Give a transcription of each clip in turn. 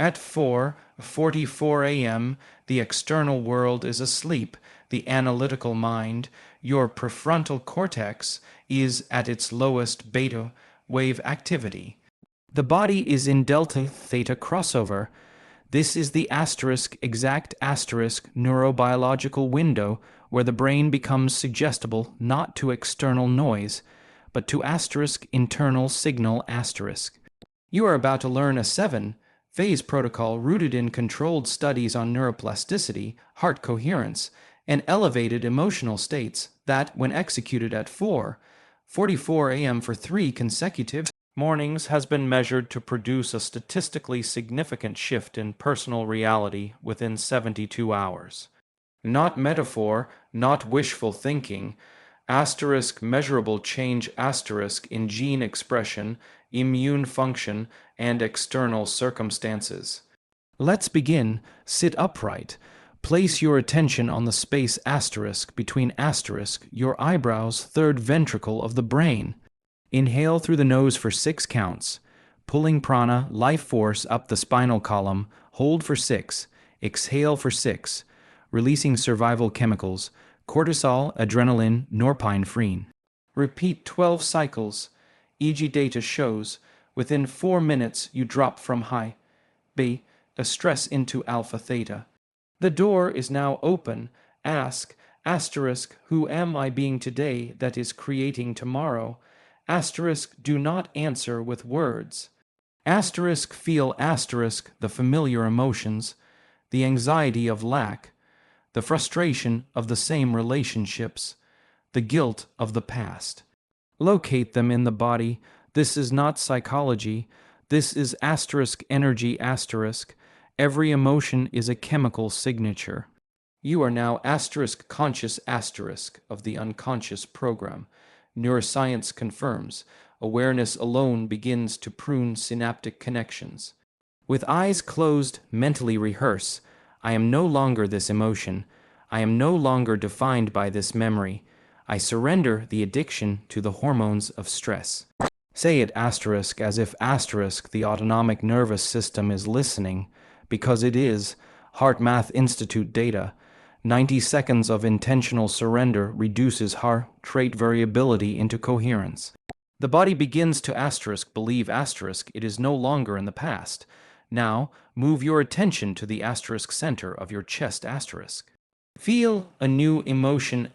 At 4:44 a.m., the external world is asleep. The analytical mind, your prefrontal cortex, is at its lowest beta wave activity. The body is in delta theta crossover. This is the exact neurobiological window where the brain becomes suggestible not to external noise, but to internal signal. You are about to learn a 7-phase protocol rooted in controlled studies on neuroplasticity, heart coherence, and elevated emotional states that, when executed at 4:44 a.m. for 3 consecutive mornings, has been measured to produce a statistically significant shift in personal reality within 72 hours. Not metaphor, not wishful thinking, measurable change in gene expression, immune function, and external circumstances. Let's begin. Sit upright. Place your attention on the space between your eyebrows, third ventricle of the brain. Inhale through the nose for 6 counts, pulling prana, life force, up the spinal column. Hold for 6. Exhale for 6, releasing survival chemicals, cortisol, adrenaline, norepinephrine. Repeat 12 cycles. EEG data shows within 4 minutes you drop from high beta stress into alpha theta. The door is now open. Ask, who am I being today that is creating tomorrow? Do not answer with words. Feel the familiar emotions, the anxiety of lack, the frustration of the same relationships, the guilt of the past. Locate them in the body. This is not psychology. This is energy. Every emotion is a chemical signature. You are now conscious of the unconscious program. Neuroscience confirms awareness alone begins to prune synaptic connections. With eyes closed, mentally rehearse, I am no longer this emotion. I am no longer defined by this memory. I surrender the addiction to the hormones of stress. Say it as if the autonomic nervous system is listening, because it is. HeartMath Institute data. 90 seconds of intentional surrender reduces heart rate variability into coherence. The body begins to believe it is no longer in the past. Now, move your attention to the center of your chest. Feel a new emotion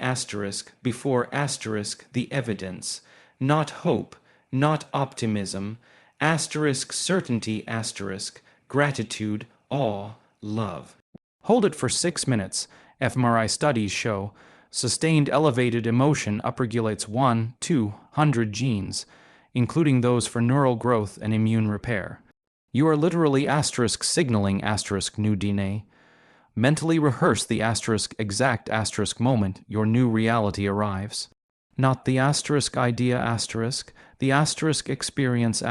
before the evidence, not hope, not optimism, certainty, gratitude, awe, love. Hold it for 6 minutes. fMRI studies show sustained elevated emotion upregulates 1-200 genes, including those for neural growth and immune repair. You are literally signaling new DNA. Mentally rehearse the exact moment your new reality arrives. Not the idea the experience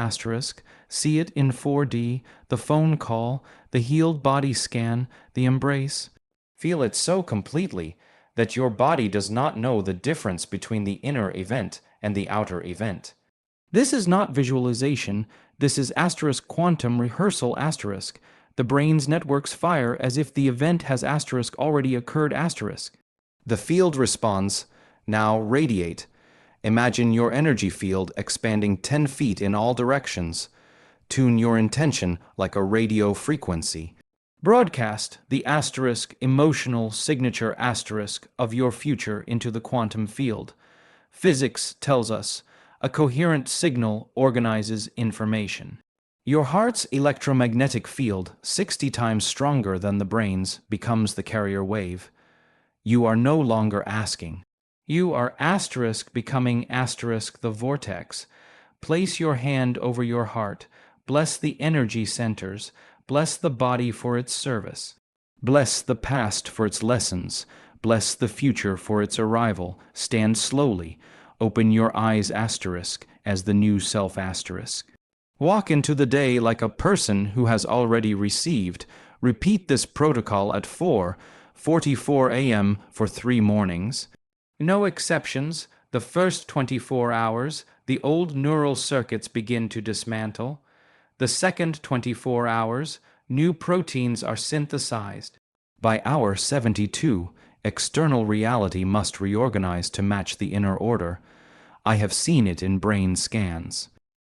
see it in 4D, the phone call, the healed body scan, the embrace. Feel it so completely that your body does not know the difference between the inner event and the outer event. This is not visualization, this is quantum rehearsal. The brain's networks fire as if the event has already occurred. The field responds, now radiate. Imagine your energy field expanding 10 feet in all directions. Tune your intention like a radio frequency. Broadcast the emotional signature of your future into the quantum field. Physics tells us a coherent signal organizes information. Your heart's electromagnetic field, 60 times stronger than the brain's, becomes the carrier wave. You are no longer asking. You are becoming the vortex. Place your hand over your heart. Bless the energy centers. Bless the body for its service. Bless the past for its lessons. Bless the future for its arrival. Stand slowly. Open your eyes as the new self Walk into the day like a person who has already received. Repeat this protocol at 4:44 a.m. for 3 mornings. No exceptions. The first 24 hours, the old neural circuits begin to dismantle. The second 24 hours, New proteins are synthesized. By hour 72, external reality must reorganize to match the inner order. I have seen it in brain scans.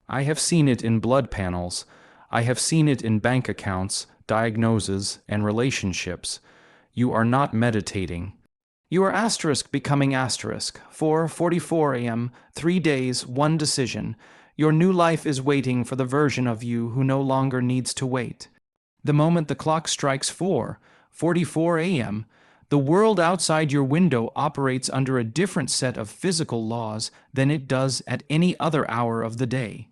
I have seen it in blood panels. I have seen it in bank accounts, diagnoses, and relationships. You are not meditating. You are asterisk becoming asterisk. 4:44 a.m., 3 days, 1 decision. Your new life is waiting for the version of you who no longer needs to wait. The moment the clock strikes 4:44 a.m., the world outside your window operates under a different set of physical laws than it does at any other hour of the day.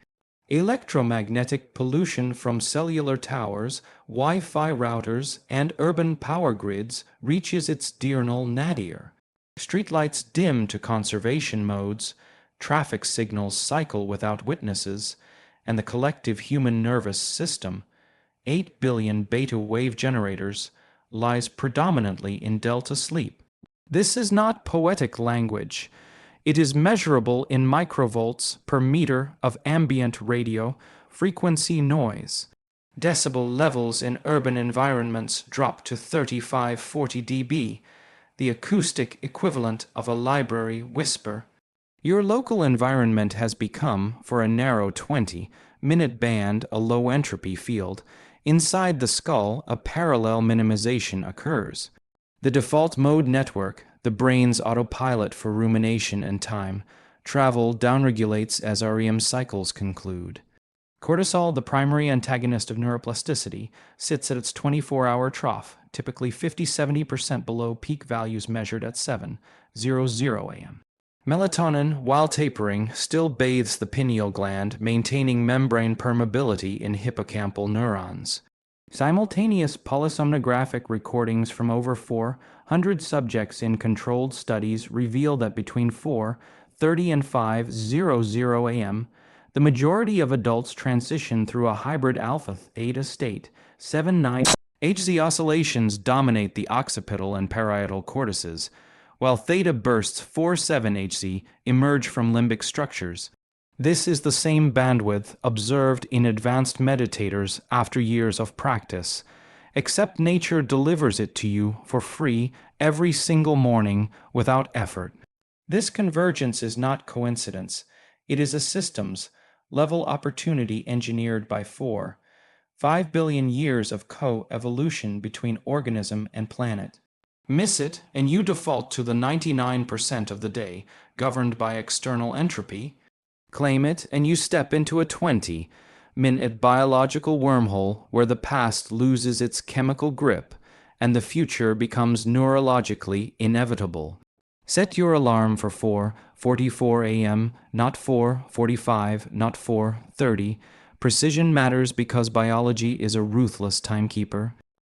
Electromagnetic pollution from cellular towers, Wi-Fi routers, and urban power grids reaches its diurnal nadir. Streetlights dim to conservation modes, traffic signals cycle without witnesses, and the collective human nervous system, 8 billion beta wave generators, lies predominantly in delta sleep. This is not poetic language. It is measurable in microvolts per meter of ambient radio frequency noise. Decibel levels in urban environments drop to 35-40 dB, the acoustic equivalent of a library whisper. Your local environment has become, for a narrow 20-minute band, a low-entropy field. Inside the skull, a parallel minimization occurs. The default mode network, the brain's autopilot for rumination and time, travel downregulates as REM cycles conclude. Cortisol, the primary antagonist of neuroplasticity, sits at its 24-hour trough, typically 50-70% below peak values measured at 7:00 a.m. Melatonin, while tapering, still bathes the pineal gland, maintaining membrane permeability in hippocampal neurons. Simultaneous polysomnographic recordings from over 400 subjects in controlled studies reveal that between 4:30 and 5:00 a.m., the majority of adults transition through a hybrid alpha-theta state. 7-9 Hz oscillations dominate the occipital and parietal cortices, while theta bursts 4-7 Hz emerge from limbic structures. This is the same bandwidth observed in advanced meditators after years of practice, except nature delivers it to you for free every single morning without effort. This convergence is not coincidence. It is a systems-level opportunity engineered by 5 billion years of co-evolution between organism and planet. Miss it, and you default to the 99% of the day, governed by external entropy. Claim it, and you step into a 20-minute biological wormhole where the past loses its chemical grip and the future becomes neurologically inevitable. Set your alarm for 4:44 a.m., not 4:45, not 4:30. Precision matters because biology is a ruthless timekeeper.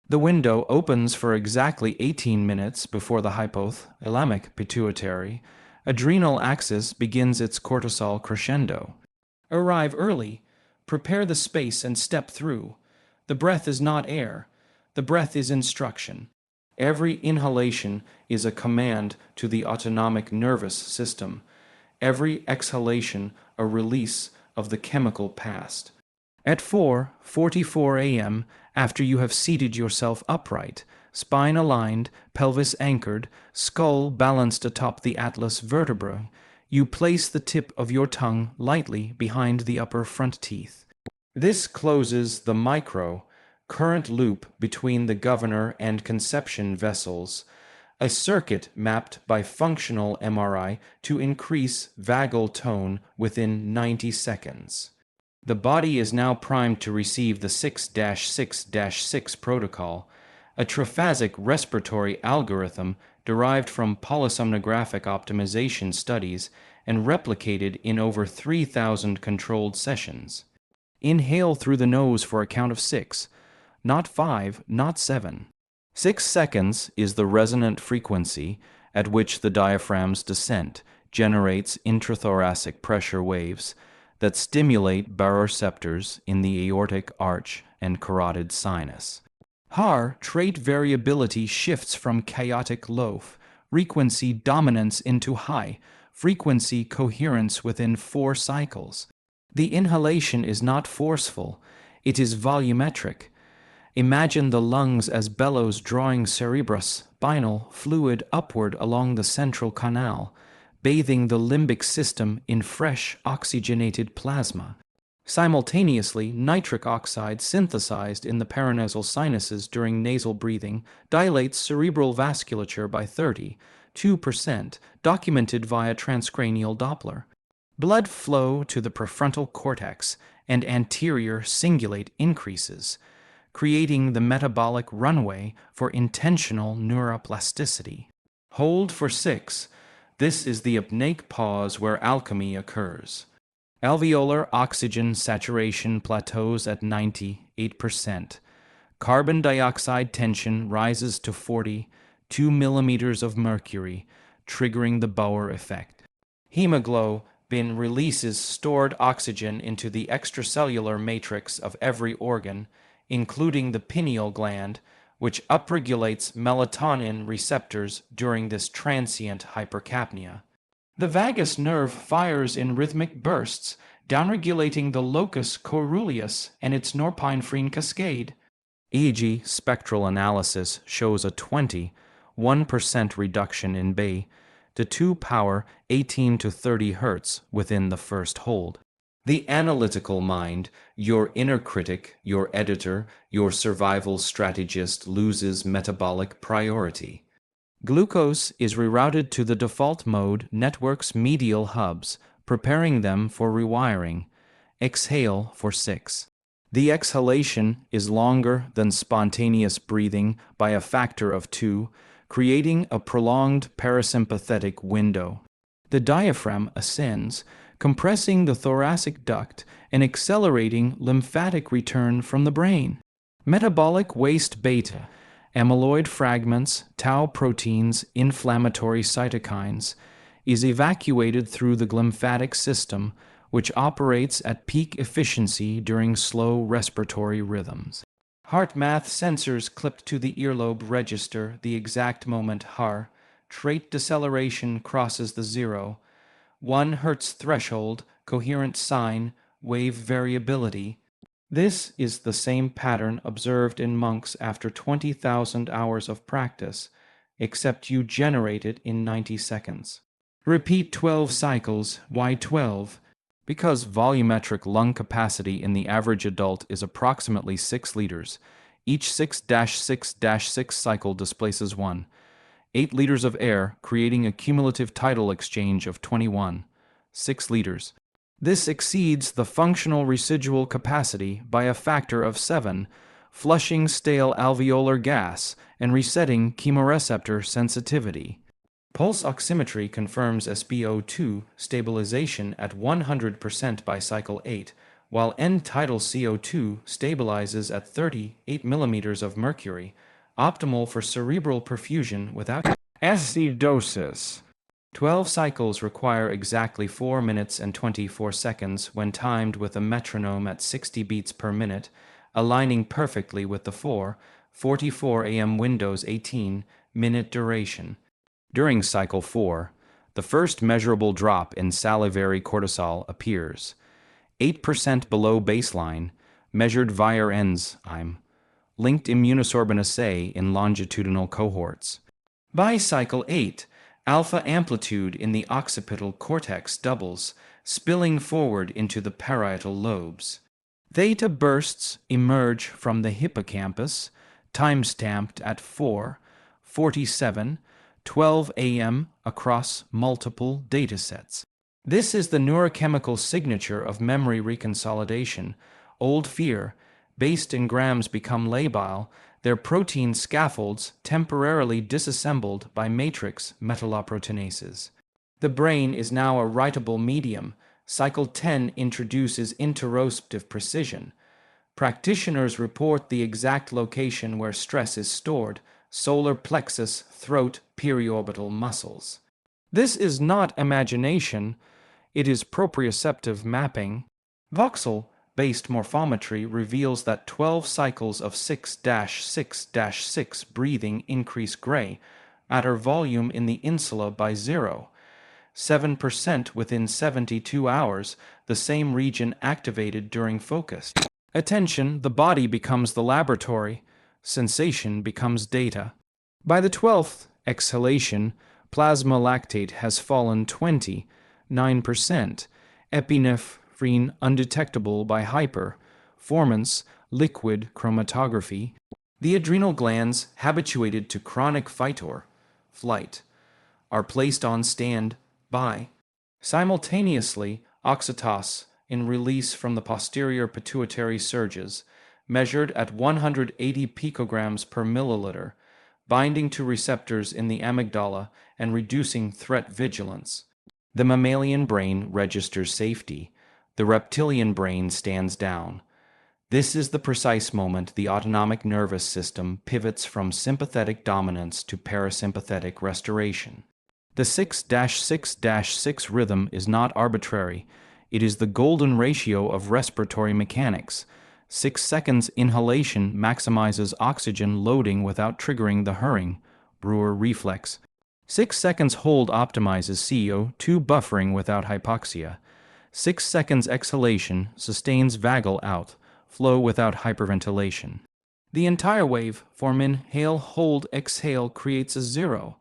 The window opens for exactly 18 minutes before the hypothalamic pituitary adrenal axis begins its cortisol crescendo. Arrive early, prepare the space and step through. The breath is not air, the breath is instruction. Every inhalation is a command to the autonomic nervous system. Every exhalation a release of the chemical past. At 4:44 a.m., after you have seated yourself upright, spine aligned, pelvis anchored, skull balanced atop the atlas vertebra, you place the tip of your tongue lightly behind the upper front teeth. This closes the micro-current loop between the governor and conception vessels, a circuit mapped by functional MRI to increase vagal tone within 90 seconds. The body is now primed to receive the 6-6-6 protocol, a triphasic respiratory algorithm derived from polysomnographic optimization studies and replicated in over 3,000 controlled sessions. Inhale through the nose for a count of 6, not 5, not 7. 6 seconds is the resonant frequency at which the diaphragm's descent generates intrathoracic pressure waves that stimulate baroreceptors in the aortic arch and carotid sinus. HAR trait variability shifts from chaotic low frequency dominance into high frequency coherence within 4 cycles. The inhalation is not forceful, it is volumetric. Imagine the lungs as bellows drawing cerebrospinal fluid upward along the central canal, bathing the limbic system in fresh, oxygenated plasma. Simultaneously, nitric oxide synthesized in the paranasal sinuses during nasal breathing dilates cerebral vasculature by 32%, documented via transcranial Doppler. Blood flow to the prefrontal cortex and anterior cingulate increases, creating the metabolic runway for intentional neuroplasticity. Hold for 6. This is the apneic pause where alchemy occurs. Alveolar oxygen saturation plateaus at 98%. Carbon dioxide tension rises to 42 millimeters of mercury, triggering the Bower effect. Hemoglobin releases stored oxygen into the extracellular matrix of every organ, including the pineal gland, which upregulates melatonin receptors during this transient hypercapnia. The vagus nerve fires in rhythmic bursts, downregulating the locus coeruleus and its norepinephrine cascade. EEG spectral analysis shows a 21% reduction in beta 2 power 18 to 30 Hz within the first hold. The analytical mind, your inner critic, your editor, your survival strategist, loses metabolic priority. Glucose is rerouted to the default mode network's medial hubs, preparing them for rewiring. Exhale for 6. The exhalation is longer than spontaneous breathing by a factor of 2, creating a prolonged parasympathetic window. The diaphragm ascends, compressing the thoracic duct and accelerating lymphatic return from the brain. Metabolic waste beta, amyloid fragments, tau proteins, inflammatory cytokines, is evacuated through the glymphatic system, which operates at peak efficiency during slow respiratory rhythms. Heart math sensors clipped to the earlobe register the exact moment heart rate deceleration crosses the 0.1 Hz threshold, coherent sine wave variability. This is the same pattern observed in monks after 20,000 hours of practice, except you generate it in 90 seconds. Repeat 12 cycles. Why 12? Because volumetric lung capacity in the average adult is approximately 6 liters. Each 6-6-6 cycle displaces 8 liters of air, creating a cumulative tidal exchange of 6 liters. This exceeds the functional residual capacity by a factor of 7, flushing stale alveolar gas and resetting chemoreceptor sensitivity. Pulse oximetry confirms SpO2 stabilization at 100% by cycle 8, while end-tidal CO2 stabilizes at 38 millimeters of mercury, optimal for cerebral perfusion without acidosis. 12 cycles require exactly 4 minutes and 24 seconds when timed with a metronome at 60 beats per minute, aligning perfectly with the 4:44 a.m. Windows 18-minute duration. During cycle 4, the first measurable drop in salivary cortisol appears, 8% below baseline, measured via enzyme linked immunosorbent assay in longitudinal cohorts. By cycle 8, alpha amplitude in the occipital cortex doubles, spilling forward into the parietal lobes. Theta bursts emerge from the hippocampus, time-stamped at 4:47:12 a.m. across multiple datasets. This is the neurochemical signature of memory reconsolidation. Old fear, based in grams, become labile, their protein scaffolds temporarily disassembled by matrix metalloproteinases. The brain is now a writable medium. Cycle 10 introduces interoceptive precision. Practitioners report the exact location where stress is stored: solar plexus, throat, periorbital muscles. This is not imagination, it is proprioceptive mapping. Voxel-based morphometry reveals that 12 cycles of 6-6-6 breathing increase gray matter volume in the insula by 0.7% within 72 hours, the same region activated during focus. Attention, the body becomes the laboratory. Sensation becomes data. By the 12th exhalation, plasma lactate has fallen 29%, epinephrine undetectable by hyperformance liquid chromatography. The adrenal glands, habituated to chronic fight or flight, are placed on stand-by. Simultaneously, oxytocin in release from the posterior pituitary surges, measured at 180 picograms per milliliter, binding to receptors in the amygdala and reducing threat vigilance. The mammalian brain registers safety. The reptilian brain stands down. This is the precise moment the autonomic nervous system pivots from sympathetic dominance to parasympathetic restoration. The 6-6-6 rhythm is not arbitrary. It is the golden ratio of respiratory mechanics. 6 seconds inhalation maximizes oxygen loading without triggering the Hering Brewer reflex. 6 seconds hold optimizes CO2 buffering without hypoxia. 6 seconds exhalation sustains vagal outflow without hyperventilation. The entire wave form inhale, hold, exhale creates a 0.1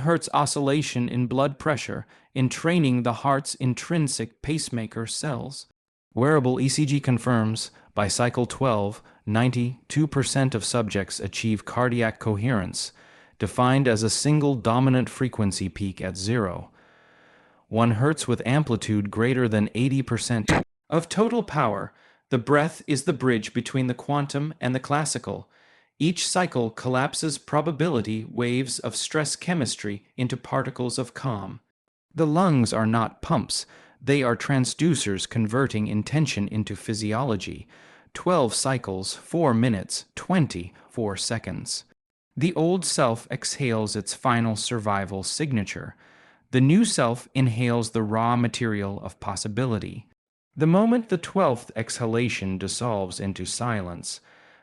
Hz oscillation in blood pressure, entraining the heart's intrinsic pacemaker cells. Wearable ECG confirms, by cycle 12, 92% of subjects achieve cardiac coherence, defined as a single dominant frequency peak at 0.1 Hz with amplitude greater than 80%. Of total power, the breath is the bridge between the quantum and the classical. Each cycle collapses probability waves of stress chemistry into particles of calm. The lungs are not pumps, they are transducers converting intention into physiology. 12 cycles, 4 minutes, 24 seconds. The old self exhales its final survival signature. The new self inhales the raw material of possibility. The moment the 12th exhalation dissolves into silence,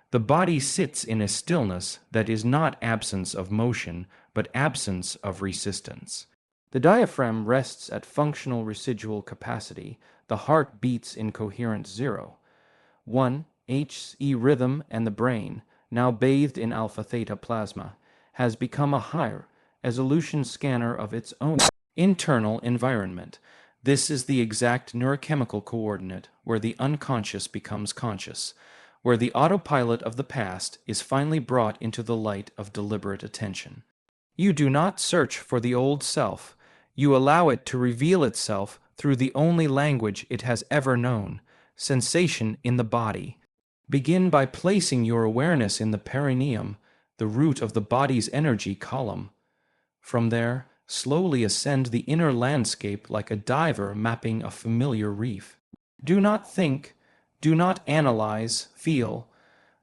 the body sits in a stillness that is not absence of motion, but absence of resistance. The diaphragm rests at functional residual capacity. The heart beats in coherent 0.1 HE rhythm, and the brain, now bathed in alpha-theta plasma, has become a higher resolution scanner of its own internal environment. This is the exact neurochemical coordinate where the unconscious becomes conscious, where the autopilot of the past is finally brought into the light of deliberate attention. You do not search for the old self. You allow it to reveal itself through the only language it has ever known, sensation in the body. Begin by placing your awareness in the perineum, the root of the body's energy column. From there, slowly ascend the inner landscape like a diver mapping a familiar reef. Do not think, do not analyze, feel.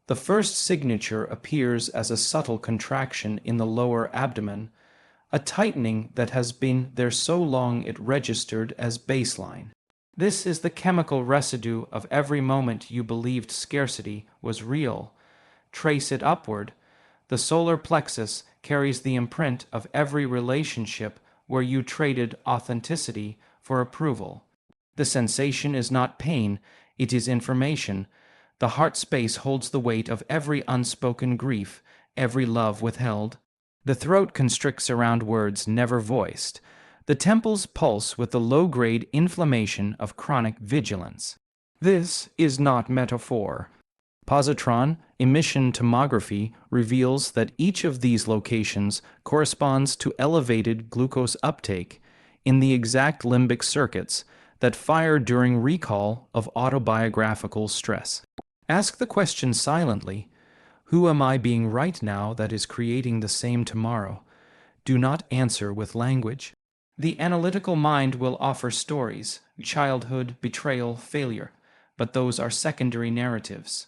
The first signature appears as a subtle contraction in the lower abdomen, a tightening that has been there so long it registered as baseline. This is the chemical residue of every moment you believed scarcity was real. Trace it upward. The solar plexus carries the imprint of every relationship where you traded authenticity for approval. The sensation is not pain, it is information. The heart space holds the weight of every unspoken grief, every love withheld. The throat constricts around words never voiced. The temples pulse with the low-grade inflammation of chronic vigilance. This is not metaphor. Positron emission tomography reveals that each of these locations corresponds to elevated glucose uptake in the exact limbic circuits that fire during recall of autobiographical stress. Ask the question silently, who am I being right now that is creating the same tomorrow? Do not answer with language. The analytical mind will offer stories, childhood, betrayal, failure, but those are secondary narratives.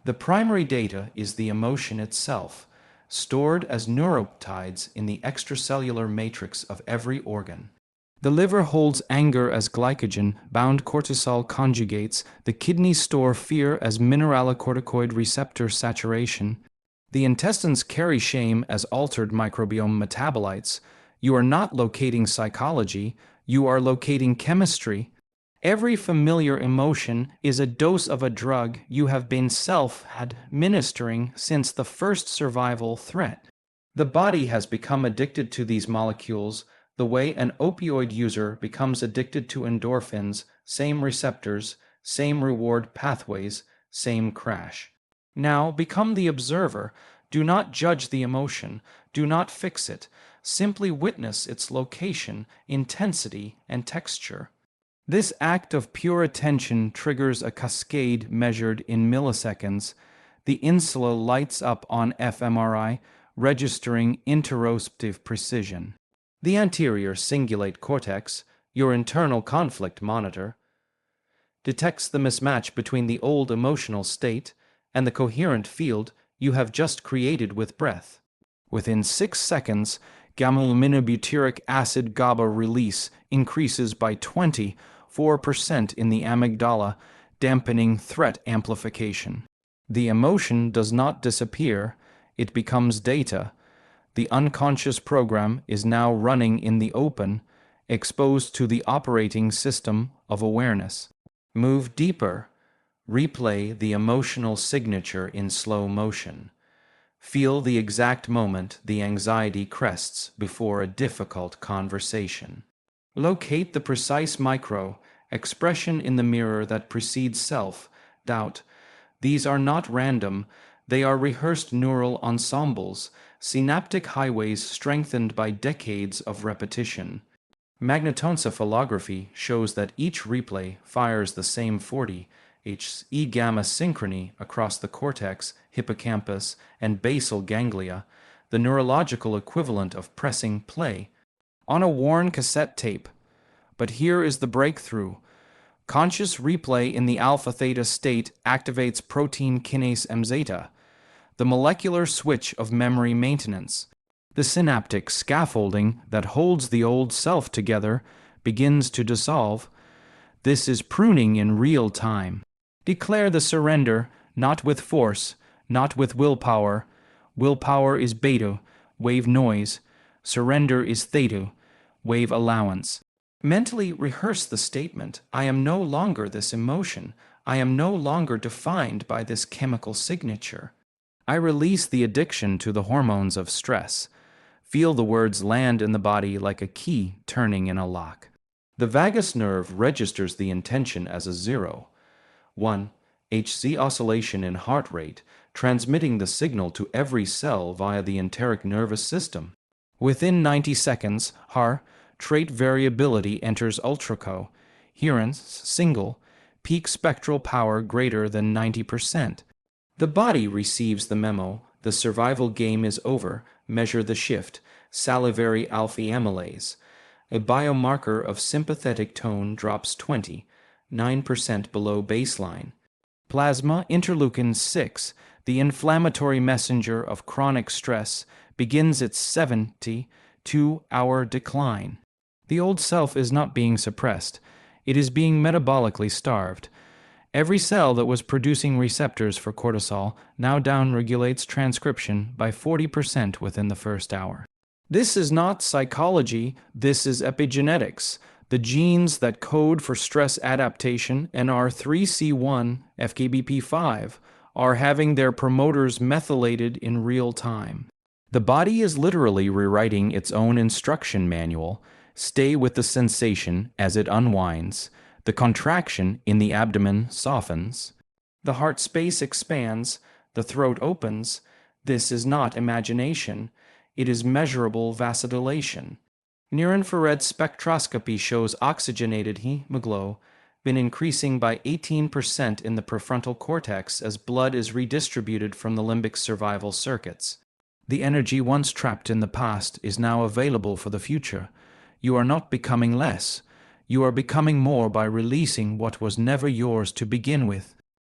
The primary data is the emotion itself, stored as neuropeptides in the extracellular matrix of every organ. The liver holds anger as glycogen-bound cortisol conjugates, the kidneys store fear as mineralocorticoid receptor saturation, the intestines carry shame as altered microbiome metabolites. You are not locating psychology, you are locating chemistry. Every familiar emotion is a dose of a drug you have been self-administering since the first survival threat. The body has become addicted to these molecules the way an opioid user becomes addicted to endorphins, same receptors, same reward pathways, same crash. Now become the observer. Do not judge the emotion. Do not fix it. Simply witness its location, intensity, and texture. This act of pure attention triggers a cascade measured in milliseconds. The insula lights up on fMRI, registering interoceptive precision. The anterior cingulate cortex, your internal conflict monitor, detects the mismatch between the old emotional state and the coherent field you have just created with breath. Within 6 seconds, gamma-aminobutyric acid GABA release increases by 24% in the amygdala, dampening threat amplification. The emotion does not disappear, it becomes data. The unconscious program is now running in the open, exposed to the operating system of awareness. Move deeper. Replay the emotional signature in slow motion. Feel the exact moment the anxiety crests before a difficult conversation. Locate the precise expression in the mirror that precedes self-doubt. These are not random, they are rehearsed neural ensembles, synaptic highways strengthened by decades of repetition. Magnetoencephalography shows that each replay fires the same 40 Hz gamma synchrony across the cortex, hippocampus, and basal ganglia, the neurological equivalent of pressing play on a worn cassette tape. But here is the breakthrough. Conscious replay in the alpha-theta state activates protein kinase M-zeta, the molecular switch of memory maintenance. The synaptic scaffolding that holds the old self together begins to dissolve. This is pruning in real time. Declare the surrender, not with force, not with willpower. Willpower is beta, wave noise. Surrender is theta, wave allowance. Mentally rehearse the statement, I am no longer this emotion. I am no longer defined by this chemical signature. I release the addiction to the hormones of stress. Feel the words land in the body like a key turning in a lock. The vagus nerve registers the intention as a 0. 1. Hz oscillation in heart rate, transmitting the signal to every cell via the enteric nervous system. Within 90 seconds, trait variability enters ultracoherence, single, peak spectral power greater than 90%. The body receives the memo, the survival game is over, measure the shift, salivary alpha amylase. A biomarker of sympathetic tone drops 9% below baseline. Plasma interleukin-6, the inflammatory messenger of chronic stress, begins its 72-hour decline. The old self is not being suppressed. It is being metabolically starved. Every cell that was producing receptors for cortisol now downregulates transcription by 40% within the first hour. This is not psychology, this is epigenetics. The genes that code for stress adaptation, NR3C1, FKBP5, are having their promoters methylated in real time. The body is literally rewriting its own instruction manual. Stay with the sensation as it unwinds. The contraction in the abdomen softens. The heart space expands. The throat opens. This is not imagination. It is measurable vasodilation. Near-infrared spectroscopy shows oxygenated hemoglobin increasing by 18% in the prefrontal cortex as blood is redistributed from the limbic survival circuits. The energy once trapped in the past is now available for the future. You are not becoming less. You are becoming more by releasing what was never yours to begin with.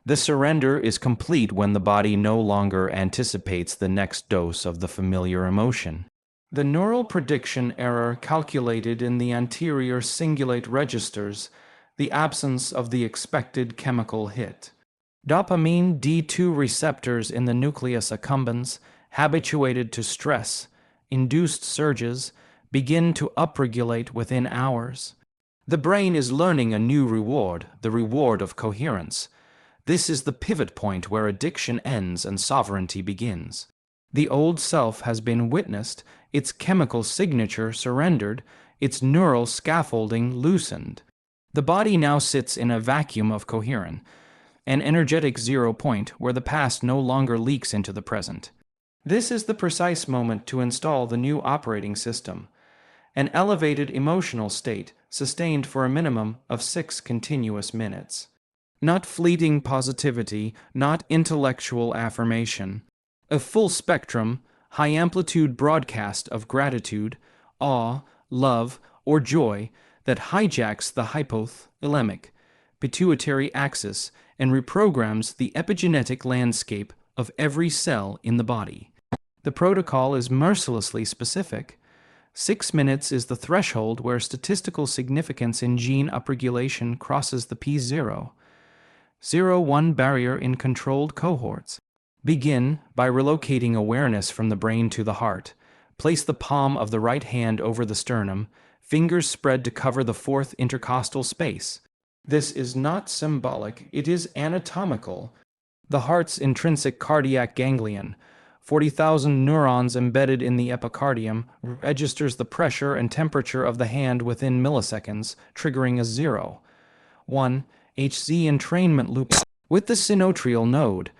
The surrender is complete when the body no longer anticipates the next dose of the familiar emotion. The neural prediction error calculated in the anterior cingulate registers the absence of the expected chemical hit. Dopamine D2 receptors in the nucleus accumbens, habituated to stress, induced surges, begin to upregulate within hours. The brain is learning a new reward, the reward of coherence. This is the pivot point where addiction ends and sovereignty begins. The old self has been witnessed, its chemical signature surrendered, its neural scaffolding loosened. The body now sits in a vacuum of coherence, an energetic zero point where the past no longer leaks into the present. This is the precise moment to install the new operating system, an elevated emotional state sustained for a minimum of 6 continuous minutes. Not fleeting positivity, not intellectual affirmation. A full spectrum, high-amplitude broadcast of gratitude, awe, love, or joy that hijacks the hypothalamic, pituitary axis and reprograms the epigenetic landscape of every cell in the body. The protocol is mercilessly specific. 6 minutes is the threshold where statistical significance in gene upregulation crosses the P0. 0-1 barrier in controlled cohorts. Begin by relocating awareness from the brain to the heart. Place the palm of the right hand over the sternum, fingers spread to cover the fourth intercostal space. This is not symbolic, it is anatomical. The heart's intrinsic cardiac ganglion, 40,000 neurons embedded in the epicardium, registers the pressure and temperature of the hand within milliseconds, triggering a 0-1 Hz entrainment loop. With the sinoatrial node,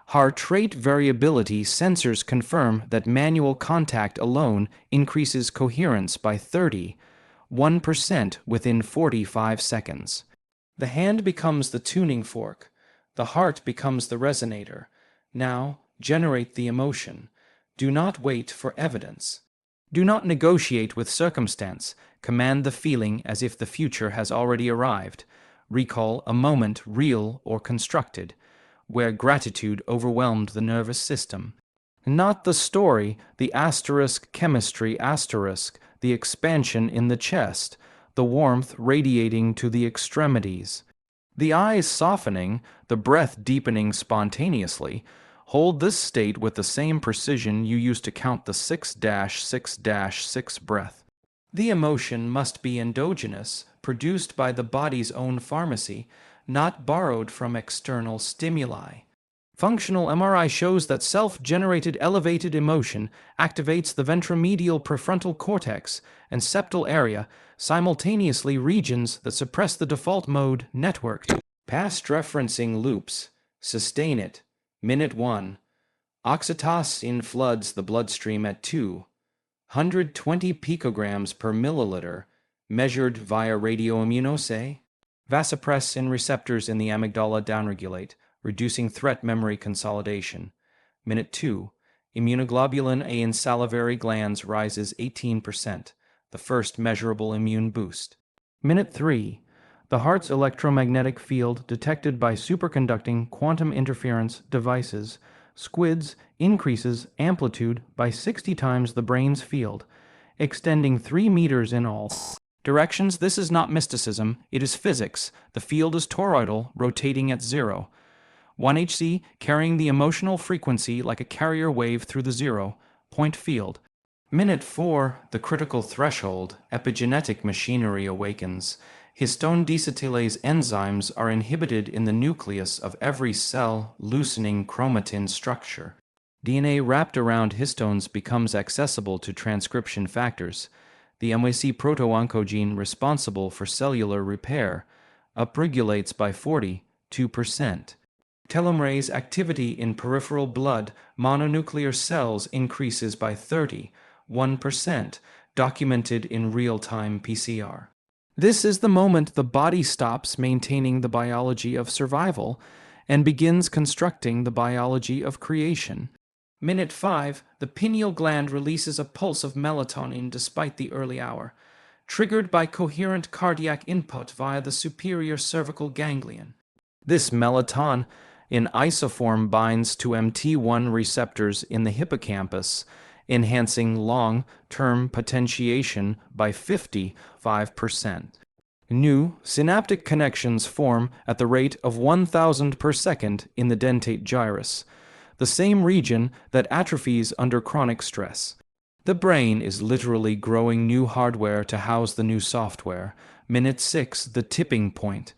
heart rate variability sensors confirm that manual contact alone increases coherence by 31% within 45 seconds. The hand becomes the tuning fork, the heart becomes the resonator. Now, generate the emotion. Do not wait for evidence. Do not negotiate with circumstance. Command the feeling as if the future has already arrived. Recall a moment real or constructed, where gratitude overwhelmed the nervous system. Not the story, the asterisk chemistry asterisk, the expansion in the chest, the warmth radiating to the extremities. The eyes softening, the breath deepening spontaneously. Hold this state with the same precision you used to count the 6-6-6 breath. The emotion must be endogenous, produced by the body's own pharmacy, not borrowed from external stimuli. Functional MRI shows that self-generated elevated emotion activates the ventromedial prefrontal cortex and septal area, simultaneously regions that suppress the default mode network. Past referencing loops. Sustain it. Minute 1. Oxytocin floods the bloodstream at 220 picograms per milliliter, measured via radioimmunoassay. Vasopressin receptors in the amygdala downregulate, reducing threat memory consolidation. Minute 2. Immunoglobulin A in salivary glands rises 18%, the first measurable immune boost. Minute 3. The heart's electromagnetic field detected by superconducting quantum interference devices, SQUIDs, increases amplitude by 60 times the brain's field, extending 3 meters in all directions. This is not mysticism, it is physics. The field is toroidal, rotating at 0. 1 Hz carrying the emotional frequency like a carrier wave through the 0-point field. Minute 4, the critical threshold, epigenetic machinery awakens. Histone deacetylase enzymes are inhibited in the nucleus of every cell, loosening chromatin structure. DNA wrapped around histones becomes accessible to transcription factors. The MYC proto-oncogene responsible for cellular repair upregulates by 42%. Telomerase activity in peripheral blood mononuclear cells increases by 31%, documented in real-time PCR. This is the moment the body stops maintaining the biology of survival and begins constructing the biology of creation. Minute 5, the pineal gland releases a pulse of melatonin despite the early hour, triggered by coherent cardiac input via the superior cervical ganglion. This melatonin in isoform binds to MT1 receptors in the hippocampus, enhancing long-term potentiation by 55%. New synaptic connections form at the rate of 1,000 per second in the dentate gyrus, the same region that atrophies under chronic stress. The brain is literally growing new hardware to house the new software. Minute 6, the tipping point.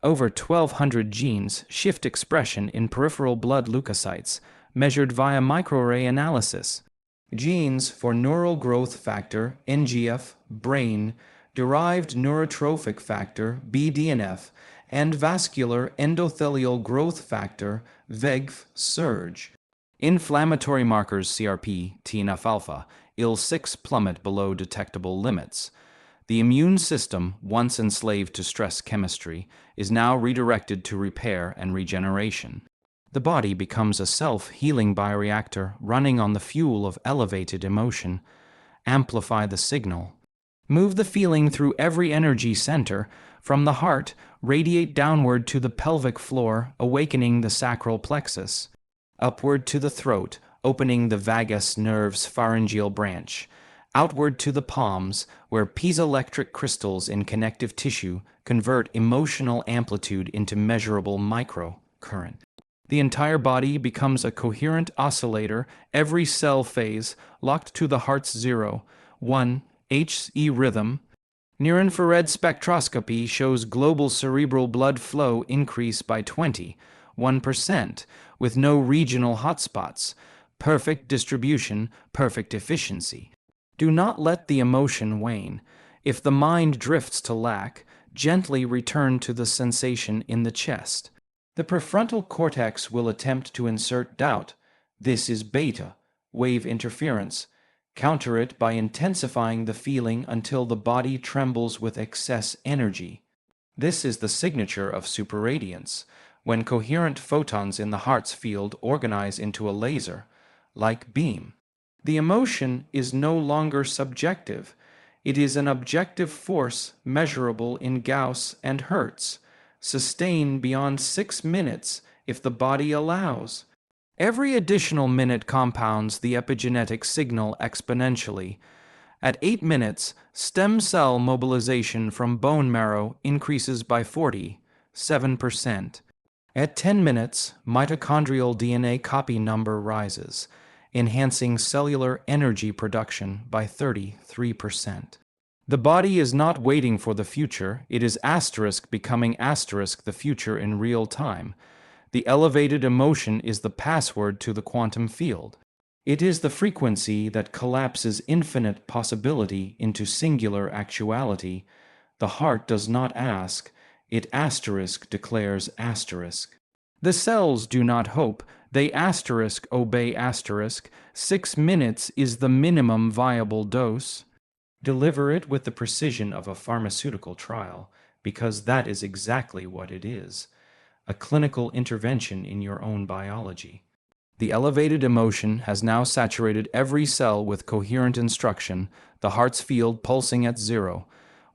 Over 1,200 genes shift expression in peripheral blood leukocytes, measured via microarray analysis. Genes for neural growth factor, NGF, brain, derived neurotrophic factor, BDNF, and vascular endothelial growth factor, VEGF, surge. Inflammatory markers CRP, TNF-alpha, IL-6 plummet below detectable limits. The immune system, once enslaved to stress chemistry, is now redirected to repair and regeneration. The body becomes a self-healing bioreactor running on the fuel of elevated emotion. Amplify the signal. Move the feeling through every energy center. From the heart, radiate downward to the pelvic floor, awakening the sacral plexus. Upward to the throat, opening the vagus nerve's pharyngeal branch. Outward to the palms, where piezoelectric crystals in connective tissue convert emotional amplitude into measurable microcurrent. The entire body becomes a coherent oscillator, every cell phase locked to the heart's 0, 1 HE rhythm. Near-infrared spectroscopy shows global cerebral blood flow increase by 21%, with no regional hotspots. Perfect distribution, perfect efficiency. Do not let the emotion wane. If the mind drifts to lack, gently return to the sensation in the chest. The prefrontal cortex will attempt to insert doubt. This is beta, wave interference. Counter it by intensifying the feeling until the body trembles with excess energy. This is the signature of superradiance, when coherent photons in the heart's field organize into a laser-like beam. The emotion is no longer subjective. It is an objective force measurable in Gauss and Hertz, sustained beyond 6 minutes if the body allows. Every additional minute compounds the epigenetic signal exponentially. At 8 minutes, stem cell mobilization from bone marrow increases by 47%. At 10 minutes, mitochondrial DNA copy number rises, enhancing cellular energy production by 33%. The body is not waiting for the future, it is becoming the future in real time. The elevated emotion is the password to the quantum field. It is the frequency that collapses infinite possibility into singular actuality. The heart does not ask, it declares . The cells do not hope, they obey . 6 minutes is the minimum viable dose. Deliver it with the precision of a pharmaceutical trial, because that is exactly what it is. A clinical intervention in your own biology. The elevated emotion has now saturated every cell with coherent instruction, the heart's field pulsing at 0,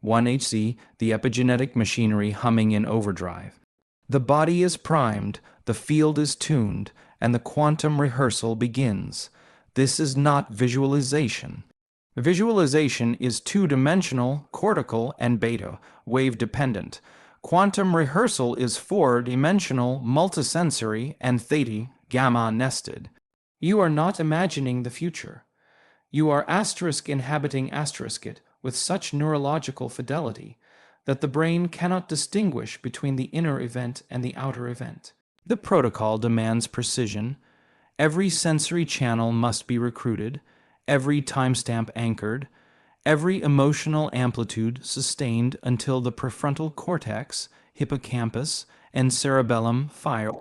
1 Hz, the epigenetic machinery humming in overdrive. The body is primed, the field is tuned, and the quantum rehearsal begins. This is not visualization. Visualization is two-dimensional, cortical, and beta, wave-dependent. Quantum rehearsal is four-dimensional, multisensory, and theta, gamma-nested. You are not imagining the future. You are inhabiting it with such neurological fidelity that the brain cannot distinguish between the inner event and the outer event. The protocol demands precision. Every sensory channel must be recruited, every timestamp anchored, every emotional amplitude sustained until the prefrontal cortex, hippocampus, and cerebellum fire.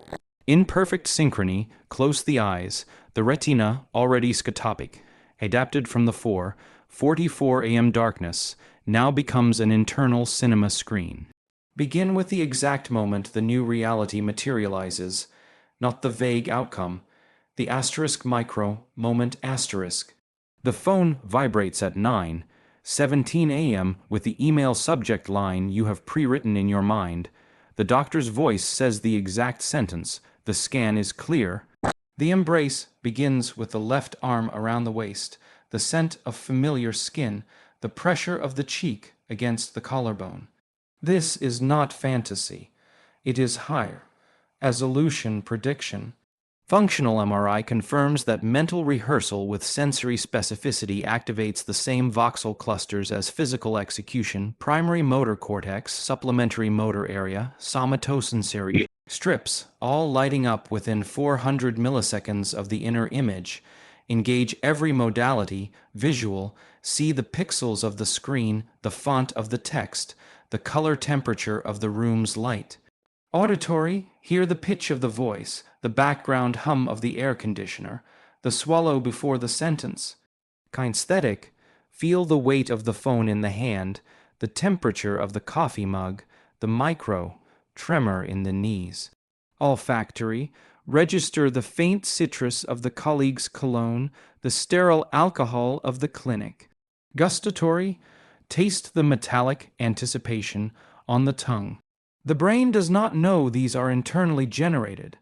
In perfect synchrony, close the eyes, the retina, already scotopic, adapted from the 4:44 a.m. darkness, now becomes an internal cinema screen. Begin with the exact moment the new reality materializes, not the vague outcome, the micro moment . The phone vibrates at 9:17 a.m. with the email subject line you have pre-written in your mind. The doctor's voice says the exact sentence. The scan is clear. The embrace begins with the left arm around the waist, the scent of familiar skin, the pressure of the cheek against the collarbone. This is not fantasy. It is higher. Resolution prediction. Functional MRI confirms that mental rehearsal with sensory specificity activates the same voxel clusters as physical execution, primary motor cortex, supplementary motor area, somatosensory strips, all lighting up within 400 milliseconds of the inner image. Engage every modality, visual, see the pixels of the screen, the font of the text, the color temperature of the room's light. Auditory, hear the pitch of the voice, the background hum of the air conditioner, the swallow before the sentence. Kinesthetic, feel the weight of the phone in the hand, the temperature of the coffee mug, the micro, tremor in the knees. Olfactory, register the faint citrus of the colleague's cologne, the sterile alcohol of the clinic. Gustatory, taste the metallic anticipation on the tongue. The brain does not know these are internally generated.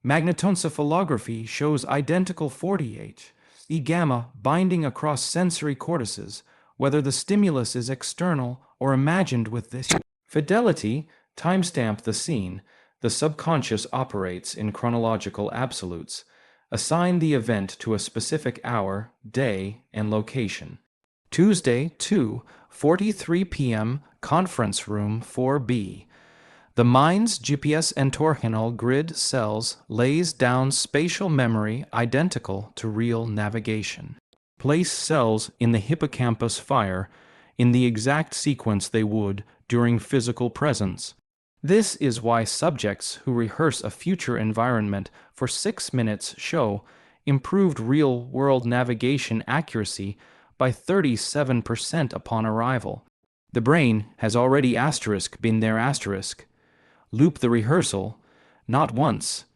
Magnetoencephalography shows identical 48 E-gamma binding across sensory cortices, whether the stimulus is external or imagined with this. Fidelity, timestamp the scene. The subconscious operates in chronological absolutes. Assign the event to a specific hour, day, and location. Tuesday, 2:43 p.m., conference room 4B. The mind's GPS entorhinal grid cells lays down spatial memory identical to real navigation. Place cells in the hippocampus fire in the exact sequence they would during physical presence. This is why subjects who rehearse a future environment for 6 minutes show improved real-world navigation accuracy by 37% upon arrival. The brain has already been there. Loop the rehearsal, not once,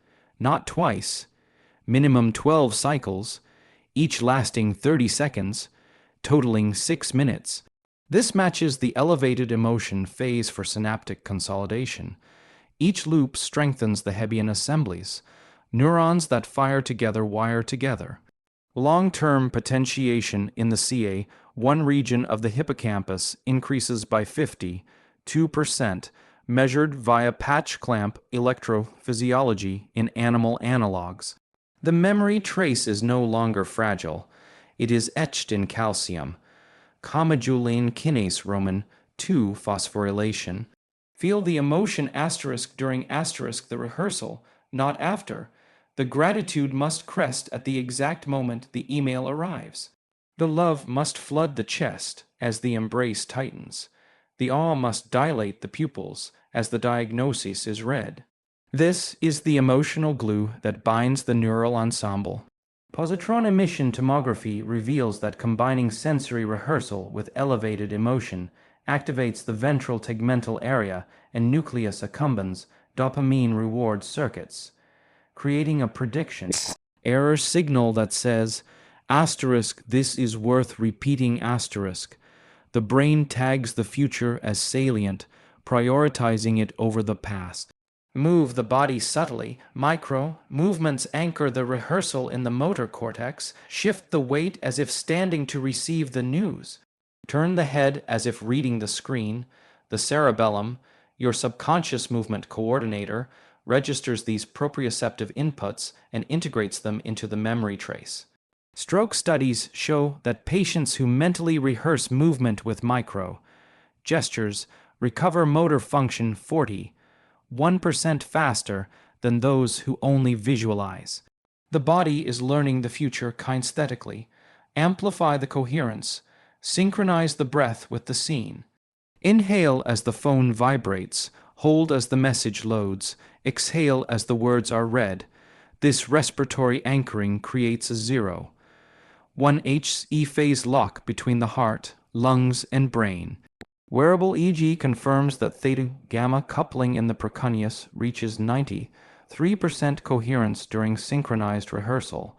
not twice, minimum 12 cycles, each lasting 30 seconds, totaling 6 minutes. This matches the elevated emotion phase for synaptic consolidation. Each loop strengthens the Hebbian assemblies. Neurons that fire together wire together. Long-term potentiation in the CA, one region of the hippocampus increases by 52%, measured via patch clamp electrophysiology in animal analogs. The memory trace is no longer fragile. It is etched in calcium. Comedulane kinase Roman 2 phosphorylation. Feel the emotion during the rehearsal, not after. The gratitude must crest at the exact moment the email arrives. The love must flood the chest as the embrace tightens. The awe must dilate the pupils as the diagnosis is read. This is the emotional glue that binds the neural ensemble. Positron emission tomography reveals that combining sensory rehearsal with elevated emotion activates the ventral tegmental area and nucleus accumbens dopamine reward circuits, creating a prediction error signal that says, "this is worth repeating." The brain tags the future as salient, prioritizing it over the past. Move the body subtly. Micro movements anchor the rehearsal in the motor cortex. Shift the weight as if standing to receive the news. Turn the head as if reading the screen. The cerebellum, your subconscious movement coordinator, registers these proprioceptive inputs and integrates them into the memory trace. Stroke studies show that patients who mentally rehearse movement with micro gestures recover motor function 41% faster than those who only visualize. The body is learning the future kinesthetically. Amplify the coherence. Synchronize the breath with the scene. Inhale as the phone vibrates. Hold as the message loads. Exhale as the words are read. This respiratory anchoring creates a 1 Hz phase lock between the heart, lungs, and brain. Wearable EEG confirms that theta-gamma coupling in the precuneus reaches 93% coherence during synchronized rehearsal.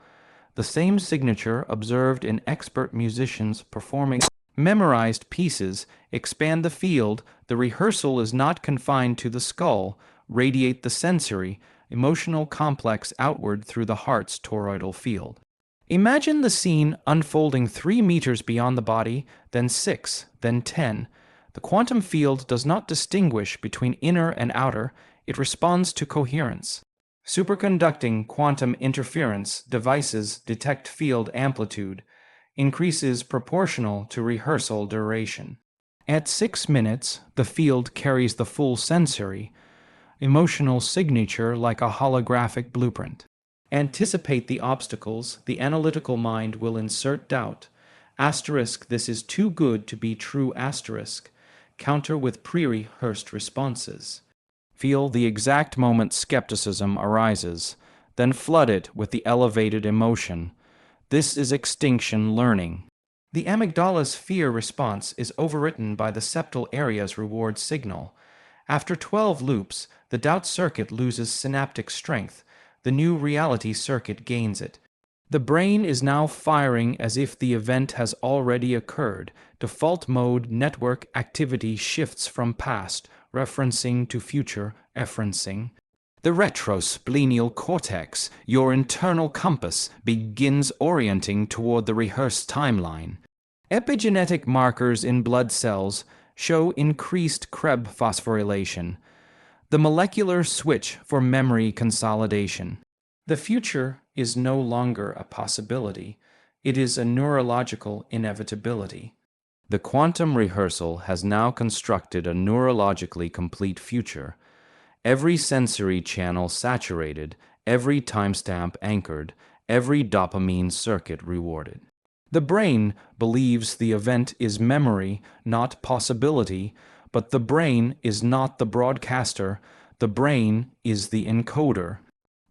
The same signature observed in expert musicians performing memorized pieces expand the field. The rehearsal is not confined to the skull, radiate the sensory, emotional complex outward through the heart's toroidal field. Imagine the scene unfolding 3 meters beyond the body, then 6, then 10. The quantum field does not distinguish between inner and outer, it responds to coherence. Superconducting quantum interference devices detect field amplitude, increases proportional to rehearsal duration. At 6 minutes, the field carries the full sensory, emotional signature like a holographic blueprint. Anticipate the obstacles, the analytical mind will insert doubt. Asterisk, this is too good to be true asterisk. Counter with pre-rehearsed responses. Feel the exact moment skepticism arises, then flood it with the elevated emotion. This is extinction learning. The amygdala's fear response is overwritten by the septal area's reward signal. After 12 loops, the doubt circuit loses synaptic strength. The new reality circuit gains it. The brain is now firing as if the event has already occurred. Default mode network activity shifts from past, referencing to future, efferencing. The retrosplenial cortex, your internal compass, begins orienting toward the rehearsed timeline. Epigenetic markers in blood cells show increased Krebs phosphorylation, the molecular switch for memory consolidation. The future is no longer a possibility. It is a neurological inevitability. The quantum rehearsal has now constructed a neurologically complete future. Every sensory channel saturated, every timestamp anchored, every dopamine circuit rewarded. The brain believes the event is memory, not possibility, but the brain is not the broadcaster, the brain is the encoder.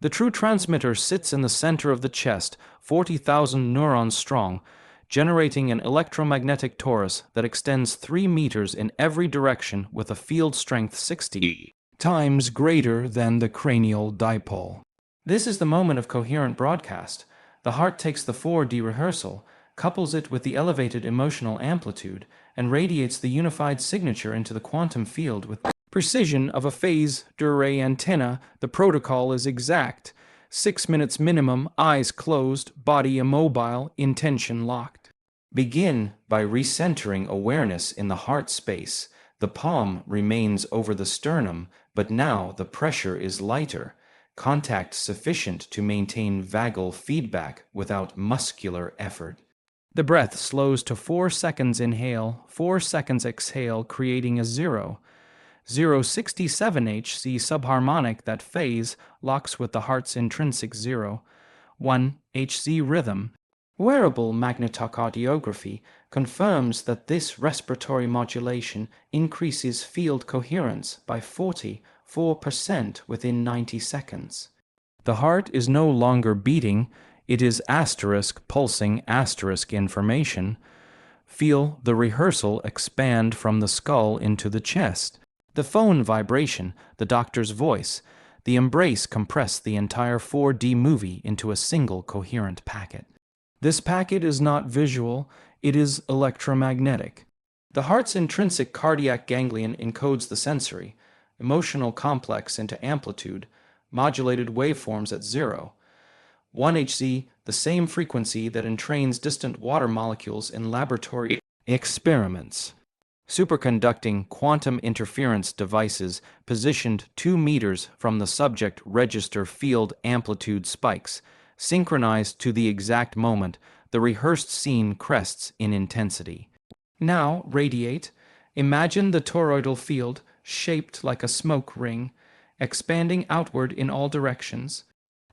The true transmitter sits in the center of the chest, 40,000 neurons strong, generating an electromagnetic torus that extends 3 meters in every direction with a field strength 60 times greater than the cranial dipole. This is the moment of coherent broadcast. The heart takes the 4D rehearsal, couples it with the elevated emotional amplitude, and radiates the unified signature into the quantum field with precision of a phase-Dure antenna. The protocol is exact. 6 minutes minimum, eyes closed, body immobile, intention locked. Begin by recentering awareness in the heart space. The palm remains over the sternum, but now the pressure is lighter. Contact sufficient to maintain vagal feedback without muscular effort. The breath slows to 4 seconds inhale, 4 seconds exhale, creating a 0. 0.67 Hz subharmonic. That phase locks with the heart's intrinsic 0. 1 Hz rhythm. Wearable magnetocardiography confirms that this respiratory modulation increases field coherence by 44% within 90 seconds. The heart is no longer beating, it is asterisk pulsing asterisk information. Feel the rehearsal expand from the skull into the chest. The phone vibration, the doctor's voice, the embrace compress the entire 4D movie into a single coherent packet. This packet is not visual, it is electromagnetic. The heart's intrinsic cardiac ganglion encodes the sensory, emotional complex into amplitude, modulated waveforms at 0. 1 Hz, the same frequency that entrains distant water molecules in laboratory experiments. Superconducting quantum interference devices positioned 2 meters from the subject register field amplitude spikes, synchronized to the exact moment the rehearsed scene crests in intensity. Now radiate. Imagine the toroidal field shaped like a smoke ring, expanding outward in all directions.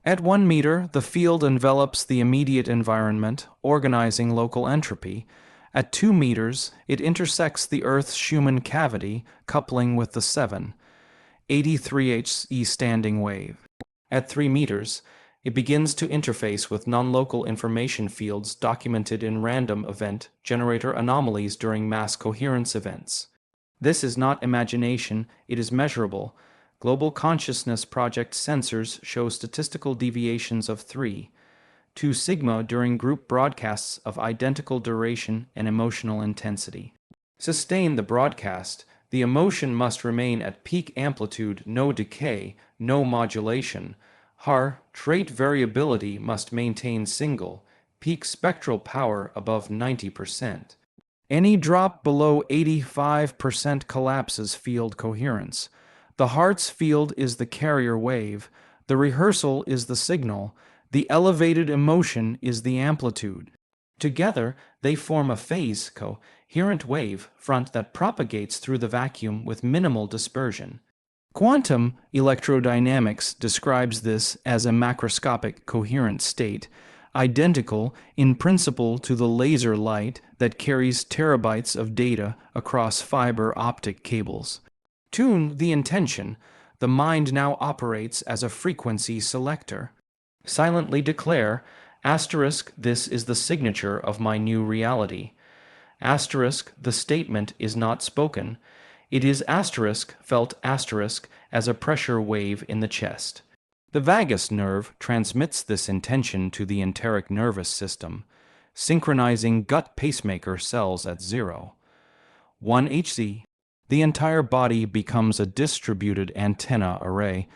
At 1 meter, the field envelops the immediate environment, organizing local entropy. At 2 meters, it intersects the Earth's Schumann cavity, coupling with the 783 Hz standing wave. At 3 meters, it begins to interface with non-local information fields documented in random event generator anomalies during mass coherence events. This is not imagination, it is measurable. Global Consciousness Project sensors show statistical deviations of 2 sigma during group broadcasts of identical duration and emotional intensity. Sustain the broadcast. The emotion must remain at peak amplitude, no decay, no modulation. Trait variability must maintain single, peak spectral power above 90%. Any drop below 85% collapses field coherence. The heart's field is the carrier wave. The rehearsal is the signal. The elevated emotion is the amplitude. Together, they form a phase, coherent wave front that propagates through the vacuum with minimal dispersion. Quantum electrodynamics describes this as a macroscopic coherent state, identical in principle to the laser light that carries terabytes of data across fiber optic cables. Tune the intention. The mind now operates as a frequency selector. Silently declare, this is the signature of my new reality. The statement is not spoken. It is felt as a pressure wave in the chest. The vagus nerve transmits this intention to the enteric nervous system, synchronizing gut pacemaker cells at 0. 1 Hz. The entire body becomes a distributed antenna array,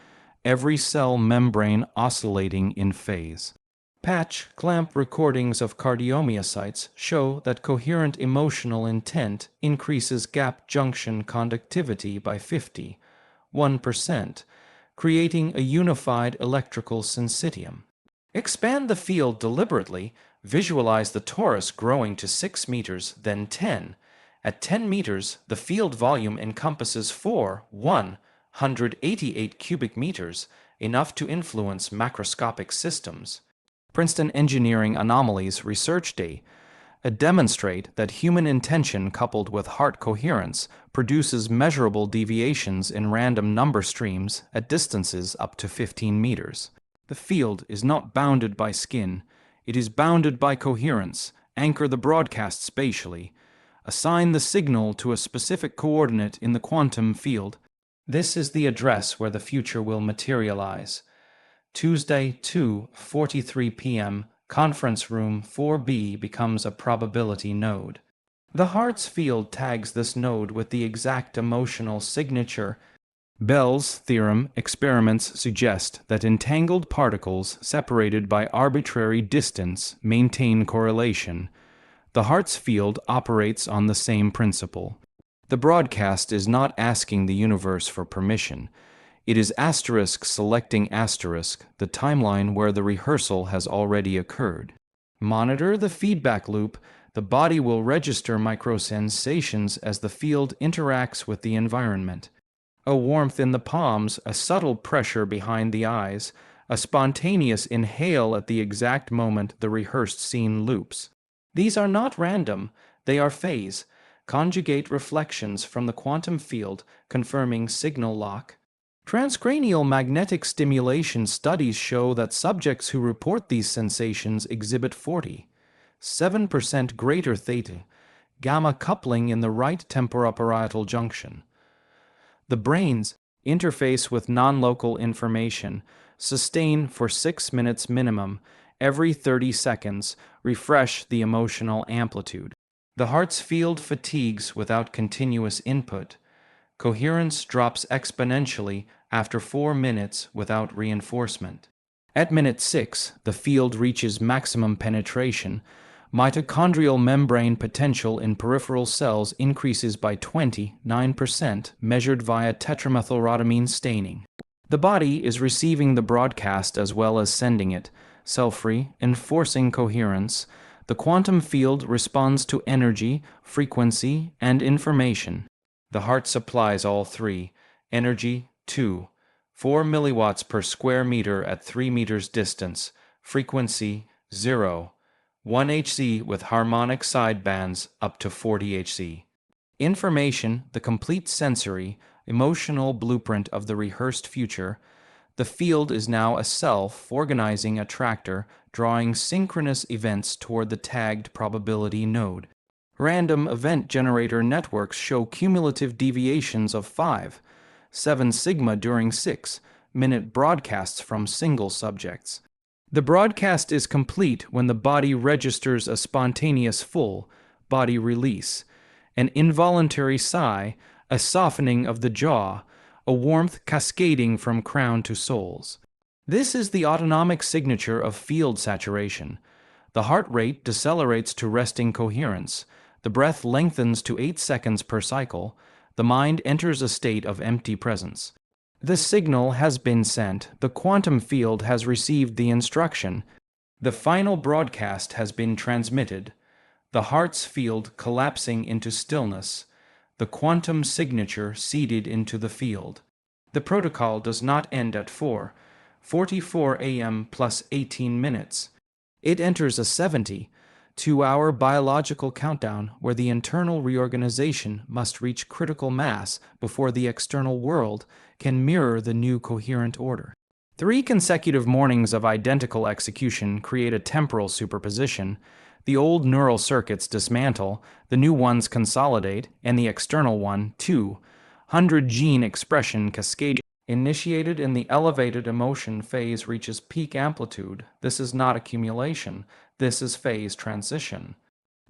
every cell membrane oscillating in phase. Patch clamp recordings of cardiomyocytes show that coherent emotional intent increases gap junction conductivity by 51%, creating a unified electrical syncytium. Expand the field deliberately. Visualize the torus growing to 6 meters, then 10. At 10 meters, the field volume encompasses 188 cubic meters, enough to influence macroscopic systems. Princeton Engineering Anomalies Research Day demonstrate that human intention coupled with heart coherence produces measurable deviations in random number streams at distances up to 15 meters. The field is not bounded by skin, it is bounded by coherence. Anchor the broadcast spatially. Assign the signal to a specific coordinate in the quantum field. This is the address where the future will materialize. Tuesday, 2:43 p.m., Conference Room 4B becomes a probability node. The heart's field tags this node with the exact emotional signature. Bell's theorem experiments suggest that entangled particles separated by arbitrary distance maintain correlation. The heart's field operates on the same principle. The broadcast is not asking the universe for permission. It is selecting the timeline where the rehearsal has already occurred. Monitor the feedback loop. The body will register microsensations as the field interacts with the environment. A warmth in the palms, a subtle pressure behind the eyes, a spontaneous inhale at the exact moment the rehearsed scene loops. These are not random, they are phase, conjugate reflections from the quantum field confirming signal lock. Transcranial magnetic stimulation studies show that subjects who report these sensations exhibit 47% greater theta gamma coupling in the right temporoparietal junction. The brain's interface with non-local information sustain for 6 minutes minimum. Every 30 seconds, refresh the emotional amplitude. The heart's field fatigues without continuous input. Coherence drops exponentially after 4 minutes without reinforcement. At minute 6, the field reaches maximum penetration. Mitochondrial membrane potential in peripheral cells increases by 29%, measured via tetramethylrhodamine staining. The body is receiving the broadcast as well as sending it, cell-free, enforcing coherence. The quantum field responds to energy, frequency, and information. The heart supplies all three. Energy, 4 milliwatts per square meter at 3 meters distance. Frequency, 0. 1 Hz with harmonic sidebands up to 40 Hz. Information, the complete sensory, emotional blueprint of the rehearsed future. The field is now a self-organizing attractor drawing synchronous events toward the tagged probability node. Random event generator networks show cumulative deviations of 5.7 sigma during 6-minute broadcasts from single subjects. The broadcast is complete when the body registers a spontaneous full body release, an involuntary sigh, a softening of the jaw, a warmth cascading from crown to soles. This is the autonomic signature of field saturation. The heart rate decelerates to resting coherence. The breath lengthens to 8 seconds per cycle. The mind enters a state of empty presence. The signal has been sent. The quantum field has received the instruction. The final broadcast has been transmitted. The heart's field collapsing into stillness. The quantum signature seeded into the field. The protocol does not end at 4:44 a.m. plus 18 minutes. It enters a 72-hour biological countdown where the internal reorganization must reach critical mass before the external world can mirror the new coherent order. 3 consecutive mornings of identical execution create a temporal superposition. The old neural circuits dismantle, the new ones consolidate, and the external one, 200-gene expression cascade initiated in the elevated emotion phase reaches peak amplitude. This is not accumulation. This is phase transition.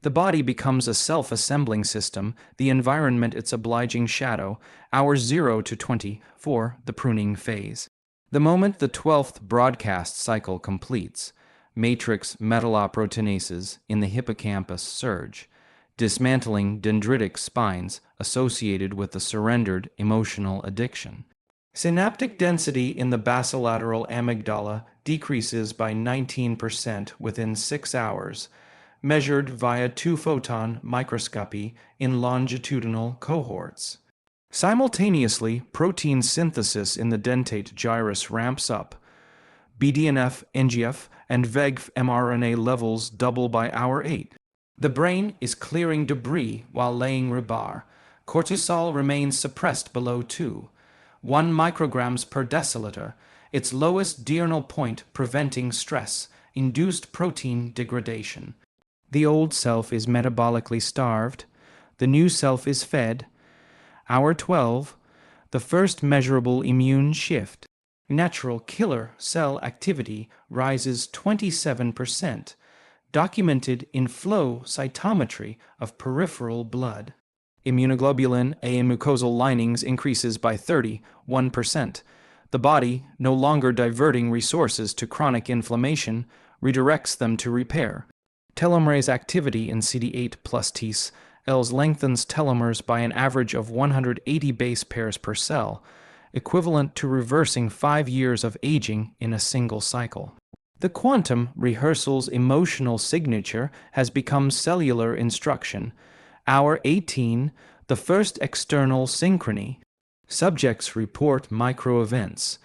The body becomes a self-assembling system, the environment its obliging shadow, hours 0 to 24, the pruning phase. The moment the 12th broadcast cycle completes, matrix metalloproteinases in the hippocampus surge, dismantling dendritic spines associated with the surrendered emotional addiction. Synaptic density in the basolateral amygdala decreases by 19% within 6 hours, measured via 2-photon microscopy in longitudinal cohorts. Simultaneously, protein synthesis in the dentate gyrus ramps up. BDNF, NGF, and VEGF mRNA levels double by hour 8. The brain is clearing debris while laying rebar. Cortisol remains suppressed below 1 micrograms per deciliter, its lowest diurnal point, preventing stress-induced protein degradation. The old self is metabolically starved. The new self is fed. Hour 12, the first measurable immune shift. Natural killer cell activity rises 27%, documented in flow cytometry of peripheral blood. Immunoglobulin A mucosal linings increases by 31%. The body, no longer diverting resources to chronic inflammation, redirects them to repair. Telomerase activity in CD8 plus T-cells lengthens telomeres by an average of 180 base pairs per cell, equivalent to reversing 5 years of aging in a single cycle. The quantum rehearsal's emotional signature has become cellular instruction. Hour 18, the first external synchrony. Subjects report micro-events.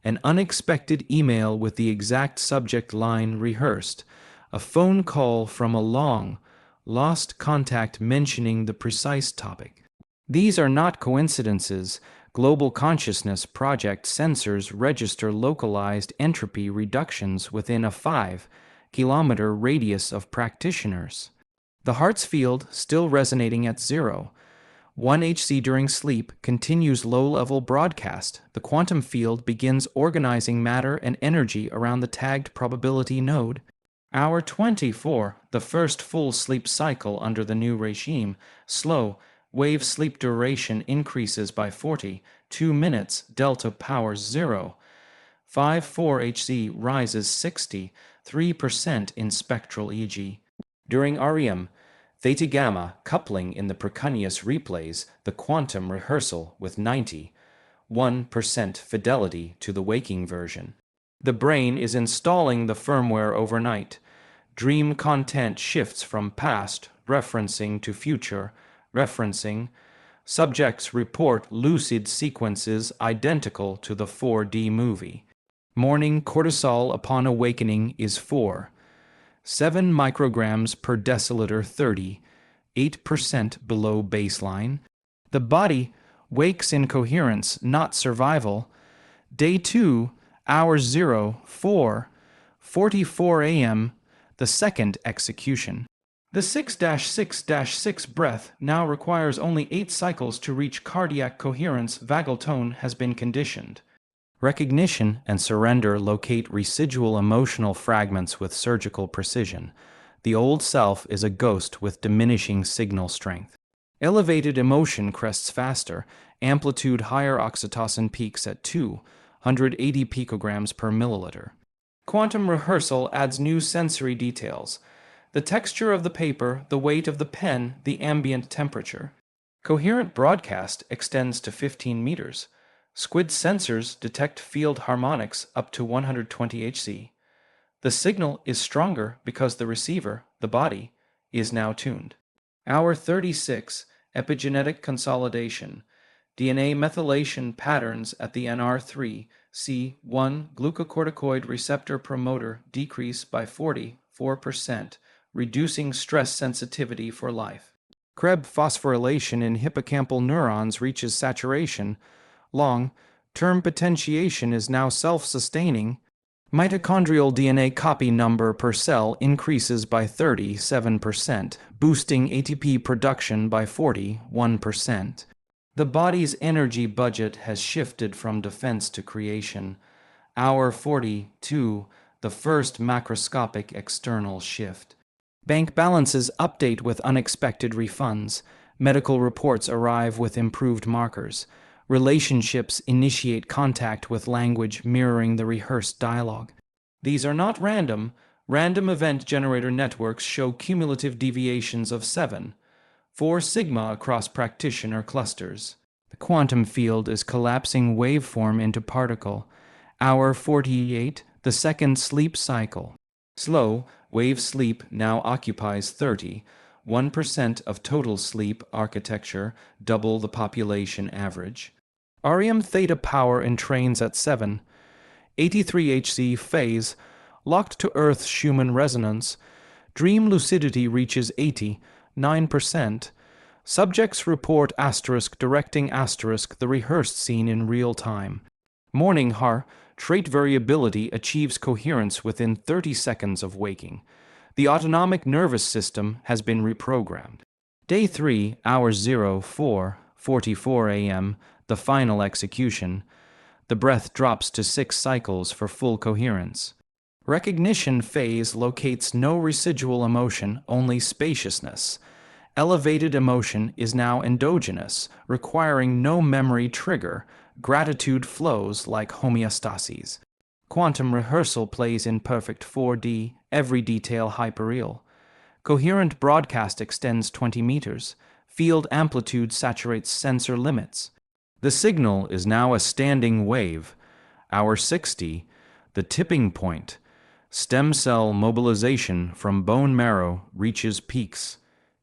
An unexpected email with the exact subject line rehearsed. A phone call from a long-lost contact mentioning the precise topic. These are not coincidences. Global Consciousness Project sensors register localized entropy reductions within a 5-kilometer radius of practitioners. The heart's field, still resonating at 0. 1 Hz during sleep, continues low-level broadcast. The quantum field begins organizing matter and energy around the tagged probability node. Hour 24, the first full sleep cycle under the new regime. Slow wave sleep duration increases by 42 minutes, delta powers 0. 5-4 Hz rises 63% in spectral EEG. During REM, theta-gamma coupling in the precuneus replays the quantum rehearsal with 91% fidelity to the waking version. The brain is installing the firmware overnight. Dream content shifts from past referencing to future referencing. Subjects report lucid sequences identical to the 4D movie. Morning cortisol upon awakening is 7 micrograms per deciliter, 38% below baseline. The body wakes in coherence, not survival. Day 2, hour 0, 4:44 a.m., the second execution. The 6-6-6 breath now requires only 8 cycles to reach cardiac coherence. Vagal tone has been conditioned. Recognition and surrender locate residual emotional fragments with surgical precision. The old self is a ghost with diminishing signal strength. Elevated emotion crests faster, amplitude higher, oxytocin peaks at 280 picograms per milliliter. Quantum rehearsal adds new sensory details. The texture of the paper, the weight of the pen, the ambient temperature. Coherent broadcast extends to 15 meters. Squid sensors detect field harmonics up to 120 Hz. The signal is stronger because the receiver, the body, is now tuned. Hour 36, epigenetic consolidation. DNA methylation patterns at the NR3 C1 glucocorticoid receptor promoter decrease by 44%, reducing stress sensitivity for life. Krebs phosphorylation in hippocampal neurons reaches saturation. Long-term potentiation is now self-sustaining. Mitochondrial DNA copy number per cell increases by 37%, boosting ATP production by 41%. The body's energy budget has shifted from defense to creation. Hour 42, the first macroscopic external shift. Bank balances update with unexpected refunds. Medical reports arrive with improved markers. Relationships initiate contact with language mirroring the rehearsed dialogue. These are not random. Random event generator networks show cumulative deviations of 4 sigma across practitioner clusters. The quantum field is collapsing waveform into particle. Hour 48, the second sleep cycle. Slow wave sleep now occupies 31% of total sleep architecture, double the population average. REM theta power entrains at 83 Hz phase, locked to Earth's Schumann resonance. Dream lucidity reaches 89%. Subjects report directing the rehearsed scene in real time. Morning heart trait variability achieves coherence within 30 seconds of waking. The autonomic nervous system has been reprogrammed. Day 3, hour 04:44 a.m., the final execution. The breath drops to 6 cycles for full coherence. Recognition phase locates no residual emotion, only spaciousness. Elevated emotion is now endogenous, requiring no memory trigger. Gratitude flows like homeostases. Quantum rehearsal plays in perfect 4D, every detail hyperreal. Coherent broadcast extends 20 meters. Field amplitude saturates sensor limits. The signal is now a standing wave. Hour 60, the tipping point. Stem cell mobilization from bone marrow reaches peaks.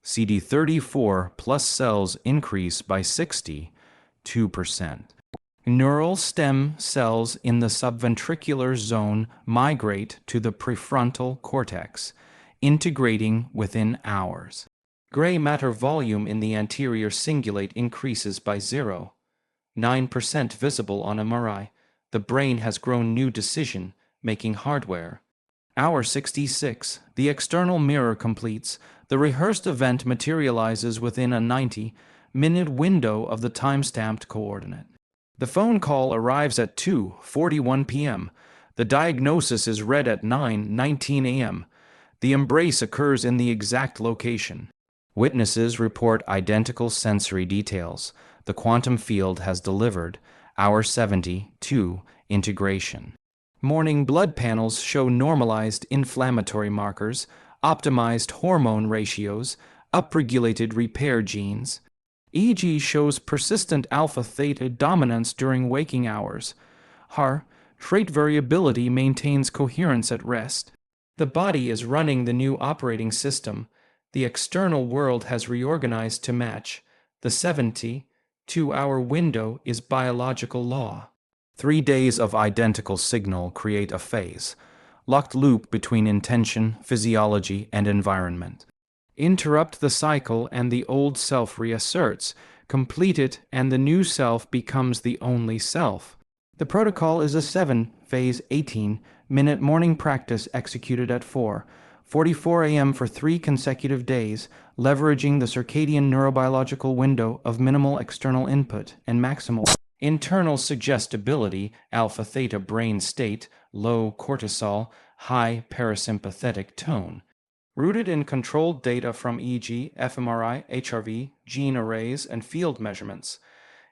CD34 plus cells increase by 62%. Neural stem cells in the subventricular zone migrate to the prefrontal cortex, integrating within hours. Gray matter volume in the anterior cingulate increases by 0.9% visible on MRI. The brain has grown new decision-making hardware. Hour 66, the external mirror completes. The rehearsed event materializes within a 90-minute window of the time-stamped coordinate. The phone call arrives at 2:41 p.m. The diagnosis is read at 9:19 a.m. The embrace occurs in the exact location. Witnesses report identical sensory details. The quantum field has delivered. Hour 72, integration. Morning blood panels show normalized inflammatory markers, optimized hormone ratios, upregulated repair genes. EEG shows persistent alpha-theta dominance during waking hours. Trait variability maintains coherence at rest. The body is running the new operating system. The external world has reorganized to match. The 72-hour window is biological law. 3 days of identical signal create a phase, locked loop between intention, physiology, and environment. Interrupt the cycle and the old self reasserts. Complete it and the new self becomes the only self. The protocol is a 7-phase 18-minute morning practice executed at 4:44 a.m. for 3 consecutive days, leveraging the circadian neurobiological window of minimal external input and maximal internal suggestibility, alpha-theta brain state, low cortisol, high parasympathetic tone. Rooted in controlled data from EEG, fMRI, HRV, gene arrays, and field measurements,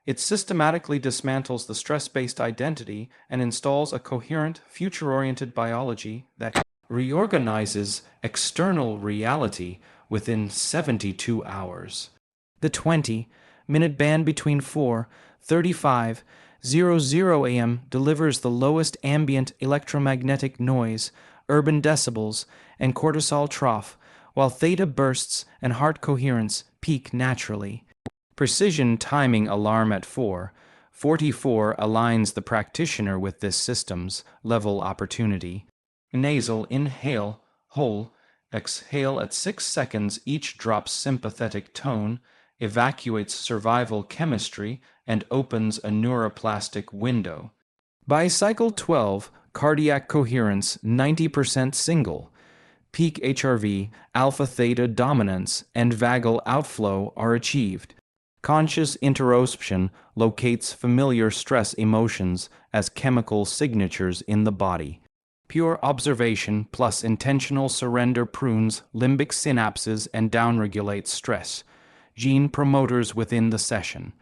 it systematically dismantles the stress-based identity and installs a coherent, future-oriented biology that reorganizes external reality within 72 hours. The 20-minute band between 4:35 00 AM delivers the lowest ambient electromagnetic noise, urban decibels, and cortisol trough, while theta bursts and heart coherence peak naturally. Precision timing alarm at 4:44 aligns the practitioner with this system's level opportunity. Nasal inhale, whole, exhale at 6 seconds each drops sympathetic tone, evacuates survival chemistry, and opens a neuroplastic window. By cycle 12, cardiac coherence 90% single. Peak HRV, alpha-theta dominance, and vagal outflow are achieved. Conscious interoception locates familiar stress emotions as chemical signatures in the body. Pure observation plus intentional surrender prunes limbic synapses and downregulates stress. Gene promoters within the session.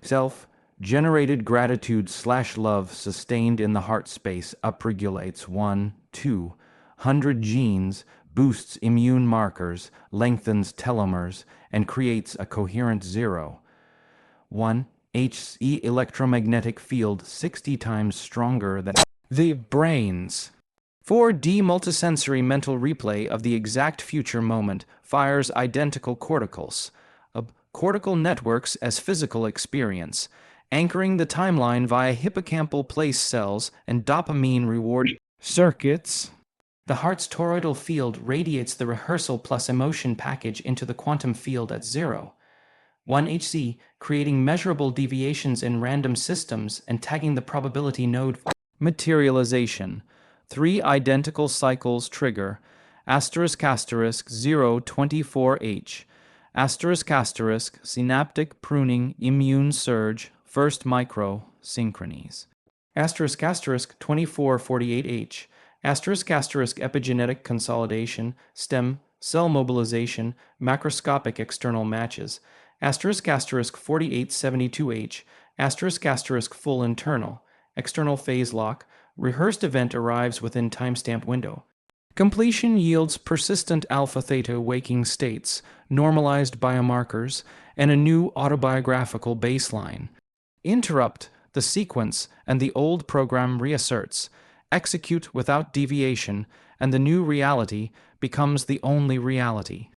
Self-generated gratitude/love sustained in the heart space upregulates 1-200 genes, boosts immune markers, lengthens telomeres, and creates a coherent 0.1 Hz electromagnetic field 60 times stronger than the brain's. 4D multisensory mental replay of the exact future moment fires identical corticals, cortical networks as physical experience, anchoring the timeline via hippocampal place cells and dopamine reward circuits. The heart's toroidal field radiates the rehearsal plus emotion package into the quantum field at 0.1 Hz, creating measurable deviations in random systems and tagging the probability node for materialization. 3 identical cycles trigger **024H ** synaptic pruning immune surge first micro synchronies **2448H epigenetic consolidation stem cell mobilization macroscopic external matches **4872H full internal external phase lock rehearsed event arrives within timestamp window. Completion yields persistent alpha-theta waking states, normalized biomarkers, and a new autobiographical baseline. Interrupt the sequence and the old program reasserts. Execute without deviation, and the new reality becomes the only reality.